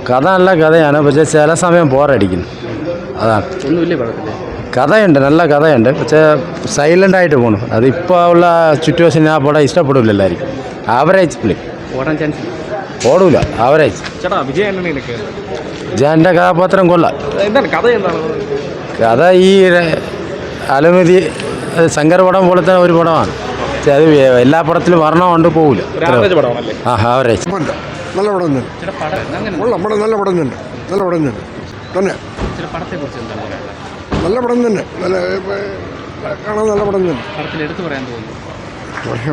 കഥ നല്ല കഥയാണ്, പക്ഷേ ചില സമയം ബോറടിക്കുന്നു. അതാണ്. ഒന്നുമില്ലേ പടത്തിൽ? കഥയുണ്ട്, നല്ല കഥയുണ്ട്, പക്ഷേ സൈലൻ്റായിട്ട് പോകണം. അതിപ്പോൾ ഉള്ള സിറ്റുവേഷന് ആ പടം ഇഷ്ടപ്പെടില്ല എല്ലാവർക്കും. Average film. ഓടാൻ ചാൻസ് ഓടൂല, ആവറേജ്. ചേട്ടാ വിജയ് ആൻ്റണിയിലൊക്കെ ജാൻ്റെ കഥാപാത്രം കൊള്ളാം. എന്താണ് കഥ? എന്താണ് കഥ? ഈ അലമതി ശങ്കർ പടം പോലത്തെ ഒരു പടമാണ്. പക്ഷേ അത് എല്ലാ പടത്തിലും വരണമുണ്ട്, പോകില്ല. പടമാണല്ലേ? ആ, ആവറേജ്. നല്ല പടം തന്നെ. കൊള്ളാം, പടം നല്ല പടം തന്നെ. നല്ല പടം തന്നെ തന്നെ. പടത്തെ കുറിച്ച് എന്താണ് പറയാനുള്ളത്? നല്ല പടം തന്നെ. നല്ല കാണാൻ നല്ല പടം തന്നെ. പടത്തിൽ എടുത്തു പറയാൻ തോന്നുന്നു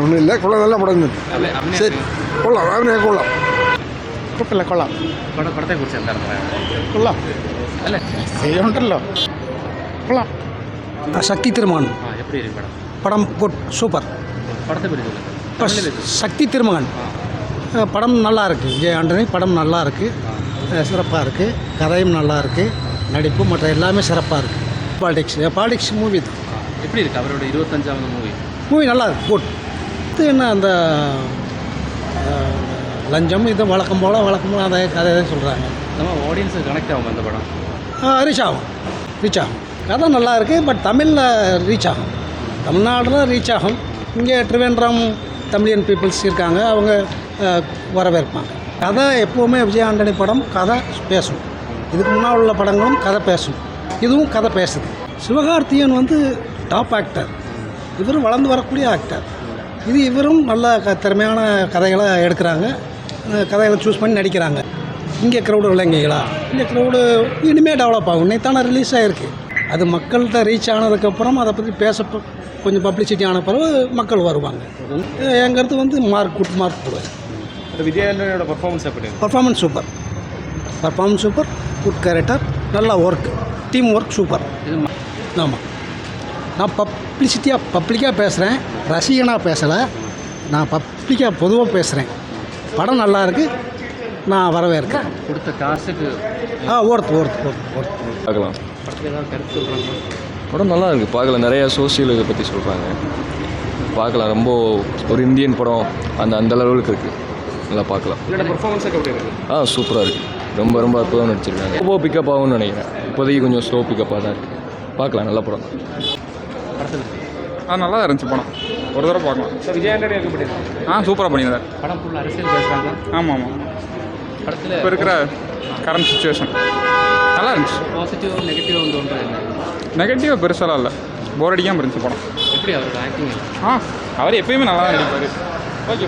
ഒന്നുമില്ല, കൊള്ളാം, നല്ല പടം തന്നെ. ശരി, കൊള്ളാം, അവനെ കൊള്ളാം. കുഴപ്പമില്ല, കൊള്ളാം. പടത്തെ കുറിച്ച് എന്താണ് പറയാനുള്ളത്? കൊള്ളാം അല്ലേ? ഉണ്ടല്ലോ, കൊള്ളാം. சக்தி திருமகன் எப்படி இருக்கு படம்? படம் குட், சூப்பர். படத்தை பற்றி சொல்லுங்கள். சக்தி திருமகன் படம் நல்லா இருக்குது. விஜய் ஆண்டனி படம் நல்லா இருக்குது, சிறப்பாக இருக்குது. கதையும் நல்லா இருக்குது, நடிப்பு மற்ற எல்லாமே சிறப்பாக இருக்குது. பாலிடிக்ஸ் மூவி தான். எப்படி இருக்குது அவரோட 25வது மூவி? நல்லா இருக்கு, குட். இது என்ன அந்த லஞ்சம் இது வழக்கம் போல் அதை கதையை சொல்கிறாங்க. நம்ம ஆடியன்ஸுக்கு கனெக்ட் ஆகும் அந்த படம். ரீச் ஆகும். கதை நல்லா இருக்குது, பட் தமிழில் ரீச் ஆகும். தமிழ்நாட்டில் ரீச் ஆகும். இங்கே ட்ரிவேண்ட்ரம் தமிழியன் பீப்புள்ஸ் இருக்காங்க, அவங்க வரவேற்பாங்க. கதை எப்போவுமே விஜய் ஆண்டனி படம் கதை பேசும். இதுக்கு முன்னால் உள்ள படங்களும் கதை பேசும், இதுவும் கதை பேசுது. சிவகார்த்திகேயன் வந்து டாப் ஆக்டர், இவரும் வளர்ந்து வரக்கூடிய ஆக்டர். இவரும் நல்ல திறமையான கதைகளை எடுக்கிறாங்க, கதைகளை சூஸ் பண்ணி நடிக்கிறாங்க. இங்கே க்ரௌடு இல்லைங்களா? இங்கே க்ரௌடு இனிமேல் டெவலப் ஆகும். இன்னைக்கு ரிலீஸ் ஆகிருக்கு. அது மக்கள்கிட்ட ரீச் ஆனதுக்கப்புறம் அதை பற்றி கொஞ்சம் பப்ளிசிட்டி ஆன பிறகு மக்கள் வருவாங்க. எங்கிறது வந்து குட் மார்க் போடுவேன். விஜய் ஆண்டனியோட பர்ஃபார்மன்ஸ் எப்படி? பர்ஃபார்மன்ஸ் சூப்பர், குட் கேரக்டர், நல்லா ஒர்க், டீம் ஒர்க் சூப்பர். ஆமாம், நான் பப்ளிக்காக பேசுகிறேன், ரசிகனாக பேசலை. நான் பப்ளிக்காக பொதுவாக பேசுகிறேன். படம் நல்லா இருக்குது, நான் வரவேற்கிறேன். கொடுத்த காசுக்கு ஓர்த்து பார்க்கலாம். படத்தில் ஏதாவது கருத்து சொல்கிறாங்க? படம் நல்லா இருக்குது, பார்க்கலாம். நிறையா சோசியல் இதை பற்றி சொல்கிறாங்க, பார்க்கலாம். ரொம்ப ஒரு இந்தியன் படம் அந்த லெவலுக்கு இருக்குது, நல்லா பார்க்கலாம். என்னோட பர்ஃபார்மன்ஸ் எப்படி இருக்குது? சூப்பராக இருக்குது. ரொம்ப அற்புதமாக நடிச்சிருக்காங்க. ரொம்ப பிக்கப் ஆகும்னு நினைக்கிறேன். இப்போதைக்கு கொஞ்சம் ஸ்லோ பிக்கப்பாக தான் இருக்குது. பார்க்கலாம், நல்ல படம். படத்தில் நல்லா இருந்துச்சு படம், ஒரு தடவை பார்க்கலாம். விஜய் ஆண்டனி எப்படி இருக்கு? சூப்பராக பண்ணியிருந்தார். படம் ஃபுல்லாக அரசியல் பேசுகிறாங்க. ஆமாம். படத்தில் இப்போ இருக்கிற கரண்ட் சுச்சுவேஷன் நல்லா இருந்துச்சு. பாசிட்டிவ் நெகட்டிவ் வந்து ஒன்று இல்லை. நெகட்டிவாக பெருசாலாம் இல்லை, போர் அடிக்காமல் இருந்துச்சு படம். எப்படி அவரோட ஆக்டிங்? அவர் எப்பயுமே நல்லா தான் நடிப்பார். ஓகே.